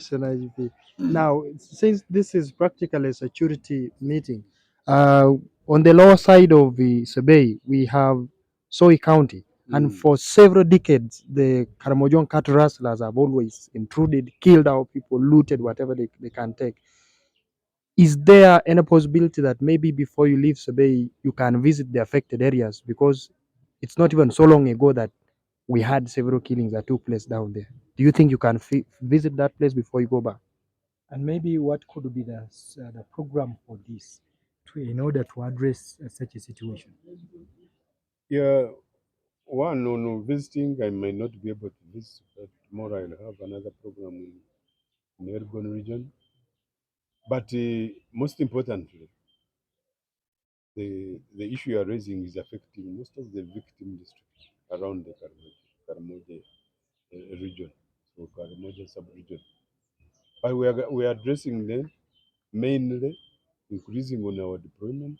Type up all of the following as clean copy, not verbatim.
IGP. Now, since this is practically a security meeting, uh, on the lower side of the Sebei, we have Soy County. And for several decades, the Karamojong cattle rustlers have always intruded, killed our people, looted whatever they can take. Is there any possibility that maybe before you leave Sebei, you can visit the affected areas? Because it's not even so long ago that we had several killings that took place down there. Do you think you can visit that place before you go back? And maybe what could be the program for this in order to address such a situation? Yeah, one on visiting, I might not be able to visit, but tomorrow I'll have another program in the urban region. But most importantly, the issue you are raising is affecting most of the victim districts around the Karamoja region, so Karamoja sub-region. But we are addressing them mainly increasing on our deployment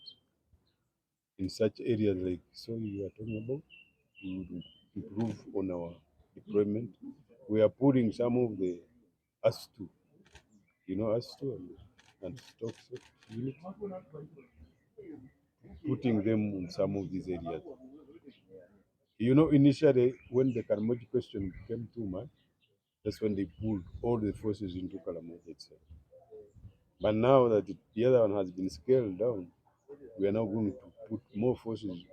in such areas like so you are talking about to improve on our deployment. We are putting some of the us2, us2 and stock unit, putting them in some of these areas. Initially when the Karamoja question became too much, that's when they pulled all the forces into Karamoja itself. But now that the other one has been scaled down, we are now going to put more forces,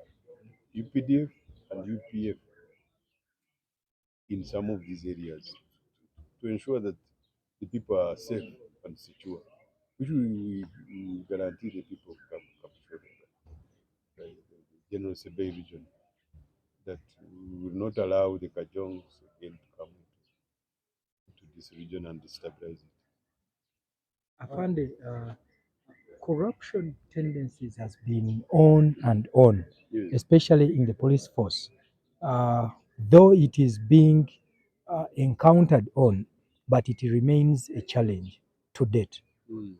UPDF and UPF, in some of these areas to ensure that the people are safe and secure, which we guarantee the people of Kapchorwa, the General Sebei region, that we will not allow the Kajongs again to come into this region and destabilize it. Afande, corruption tendencies has been on and on, Yes. especially in the police force. Though it is being encountered on, but it remains a challenge to date. Mm.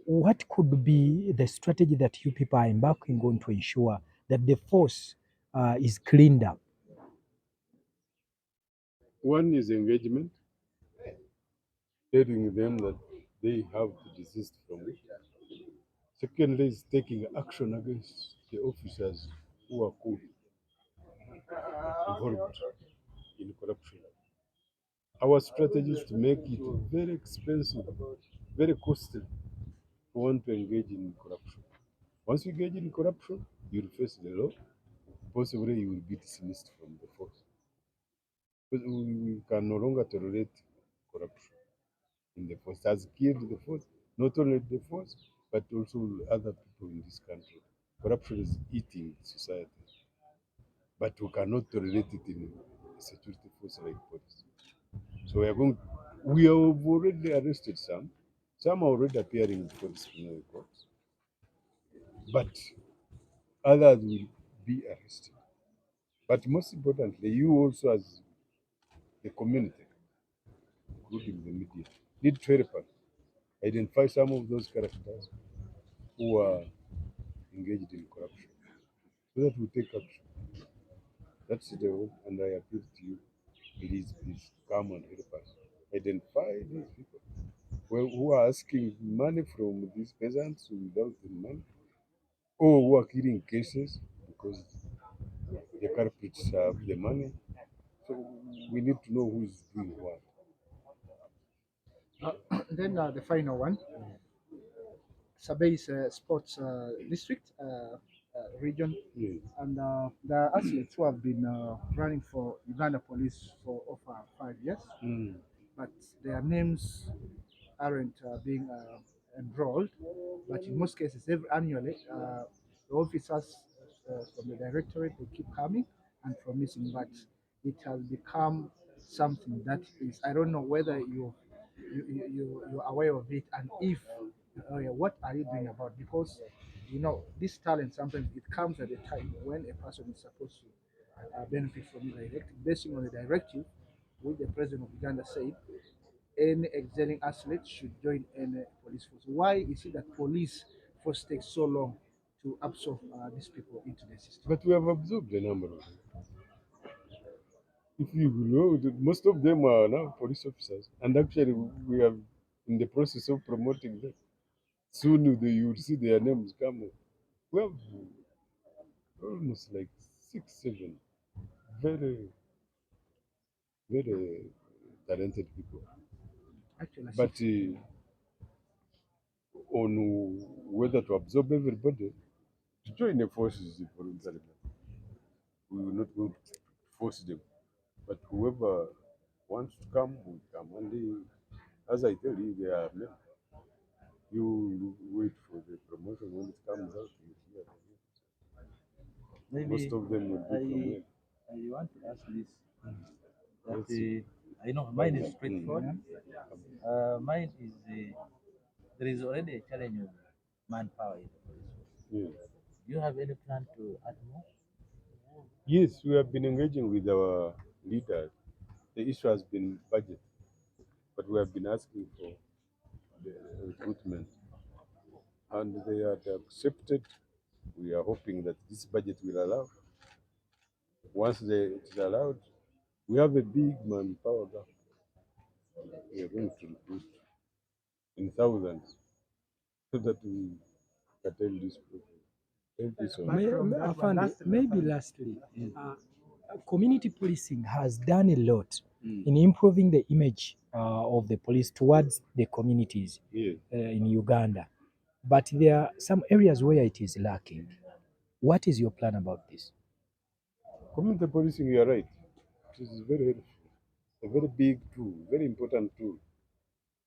What could be the strategy that you people are embarking on to ensure that the force is cleaned up? One is engagement, telling them that they have to desist from it. Secondly, is taking action against the officers who are caught involved in corruption. Our strategy is to make it very expensive, very costly for one to engage in corruption. Once you engage in corruption, you'll face the law. Possibly you will be dismissed from the force. Because we can no longer tolerate corruption in the force. It has killed the force, not only the force, but also other people in this country. Corruption is eating society, but we cannot tolerate it in a security force like police. So we have already arrested some. Some are already appearing before disciplinary courts, but others will be arrested. But most importantly, you also as the community, including the media, need to help us identify some of those characters who are engaged in corruption so that we take action. That's the hope, and I appeal to you. Please come and help us. Identify these people who are asking money from these peasants without the money, or who are killing cases because the culprits have the money. So we need to know who is doing what. Then the final one, Sabah is a sports district region, Yes. and the athletes who have been running for Uganda Police for over 5 years, Mm. but their names aren't being enrolled. But in most cases, annually, the officers from the directorate will keep coming and promising, but it has become something that is, I don't know whether you're aware of it, and if what are you doing about, because this talent sometimes it comes at a time when a person is supposed to benefit from it directly, based on the directive which the president of Uganda said any excelling athlete should join any police force. Why is it that police force takes so long to absorb these people into the system? But we have absorbed a number of them. If you know, most of them are now police officers, and actually we are in the process of promoting them. Soon you will see their names come. We have almost like 6, 7 very, very talented people. Actually, But on whether to absorb everybody, to join the forces voluntarily, we will not going to force them. But whoever wants to come will come. And as I tell you, they are men. You wait for the promotion when it comes out. You hear Maybe most of them will be from men. I want to ask this. That Let's see. I know mine is straightforward. Mine is there is already a challenge of manpower in the police force. Yes. Do you have any plan to add more? Yes, we have been engaging with our leaders. The issue has been budget, but we have been asking for the recruitment, and they had accepted. We are hoping that this budget will allow. Once it is allowed, we have a big manpower gap. We are going to recruit in thousands so that we curtail this problem. Thank you so much. Maybe lastly, community policing has done a lot in improving the image of the police towards the communities Yes. in Uganda. But there are some areas where it is lacking. What is your plan about this? Community policing, you are right. It is very helpful. A very big tool, very important tool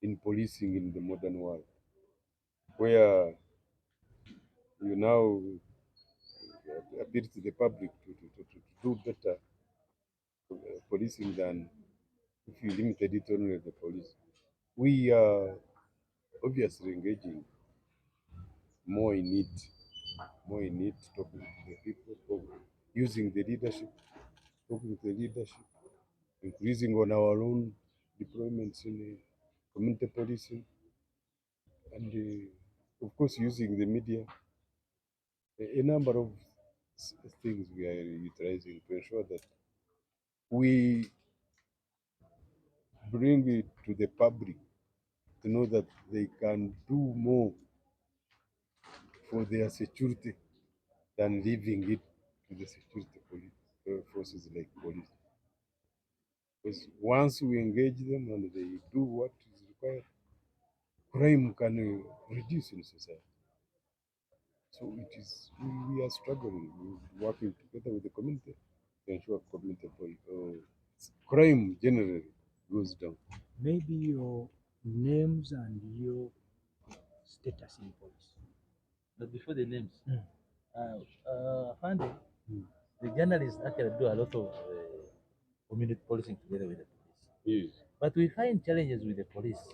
in policing in the modern world, where you now appeal to the public to do better policing than if you limited it only to the police. We are obviously engaging more in it, talking to the people, using the leadership, talking to the leadership, increasing on our own deployments in community policing, and of course using the media. A number of things we are utilizing to ensure that we bring it to the public to know that they can do more for their security than leaving it to the security forces like police. Because once we engage them and they do what is required, crime can reduce in society. So it is we are struggling, we're working together with the community to ensure community crime generally goes down. Maybe your names and your status in police. But before the names, Fande, the journalists actually do a lot of community policing together with the police. Yes. But we find challenges with the police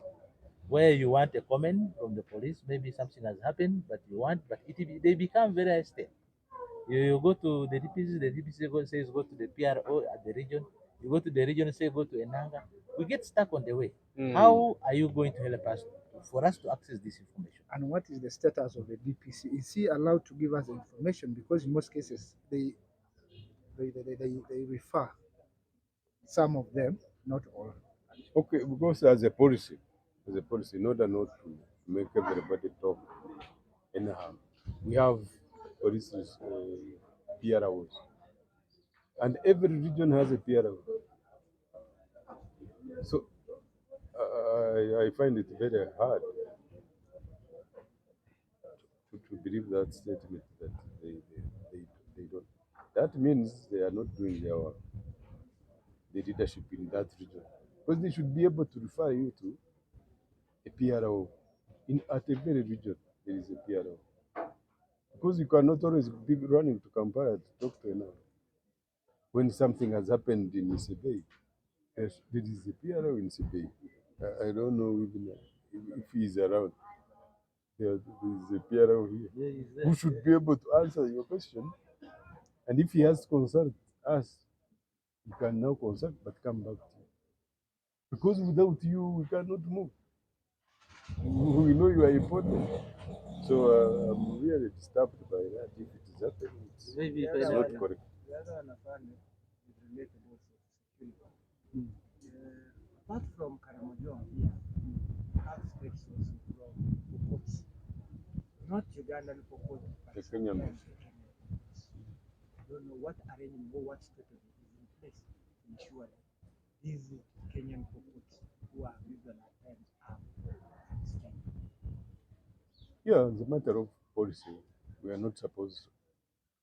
where you want a comment from the police, maybe something has happened, but you want, but they become very hostile. You go to the DPC says go to the PRO at the region. You go to the region, say go to Enanga. We get stuck on the way. How are you going to help us for us to access this information? And what is the status of the DPC? Is he allowed to give us the information? Because in most cases, they refer some of them, not all. Okay, because as a policy, in order not to make everybody talk anyhow, we have police PROs, and every region has a PRO. So I find it very hard to believe that statement that they, they don't. That means they are not doing the leadership in that region, because they should be able to refer you to a PRO. At every region, there is a PRO. Because you cannot always be running to Kampala to talk to another. When something has happened in Nisebei, yes, there is a PRO in Nisebei. I don't know even if he is around. There is a PRO here who should be able to answer your question. And if he has to consult us, you can now consult but come back to you. Because without you, we cannot move. We know you are important. So I'm really disturbed by that. If it is happening, Maybe it's not correct. The other one I found is related also to Apart from Karamojong here, we have states also from Pokot, not Ugandan Pokot, but The Kenyan sometimes the Kenyan Pokot. I don't know what arrangement or what strategy is in place to ensure that these Kenyan Pokot who are usually at times armed and staying. Yeah, it's a matter of policy. We are not supposed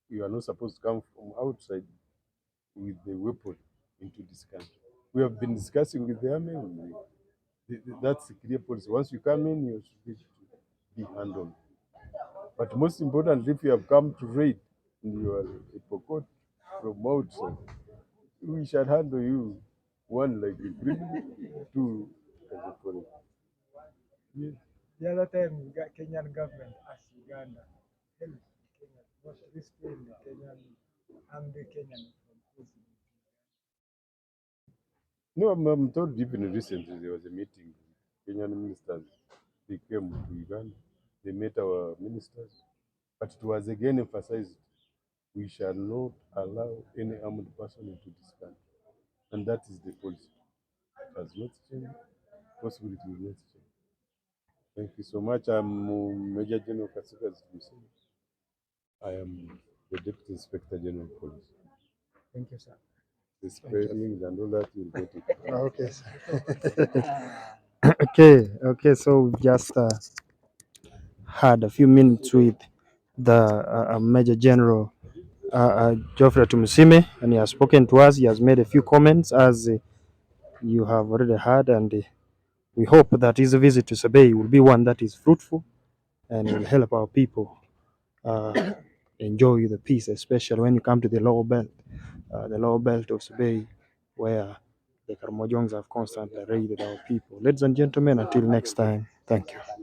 you are not supposed to come from outside with the weapon into this country. We have been discussing with the army. That's the clear policy. Once you come in, you should be handled. But most importantly, if you have come to raid and you are a Pokot from outside, we shall handle you one like a criminal, two as a police. Yes. The other time, Kenyan government asked Uganda help Kenya not restrain the Kenyan armed Kenyan from crossing. No, I'm told even recently there was a meeting. Kenyan ministers, they came to Uganda. They met our ministers. But it was again emphasized we shall not allow any armed person into this country. And that is the policy. It has not changed. Possibly it will not change. Thank you so much. I'm Major General Kasikas Tumisime. I am the Deputy Inspector General of Police. Thank you, sir. The spellings and all that, you'll get it. Okay. Okay. So we just had a few minutes with the Major General Geoffrey Tumisime, and he has spoken to us. He has made a few comments, as you have already heard, and we hope that his visit to Sabey will be one that is fruitful and will help our people enjoy the peace, especially when you come to the lower belt of Sabey, where the Karmojongs have constantly raided our people. Ladies and gentlemen, until next time, thank you.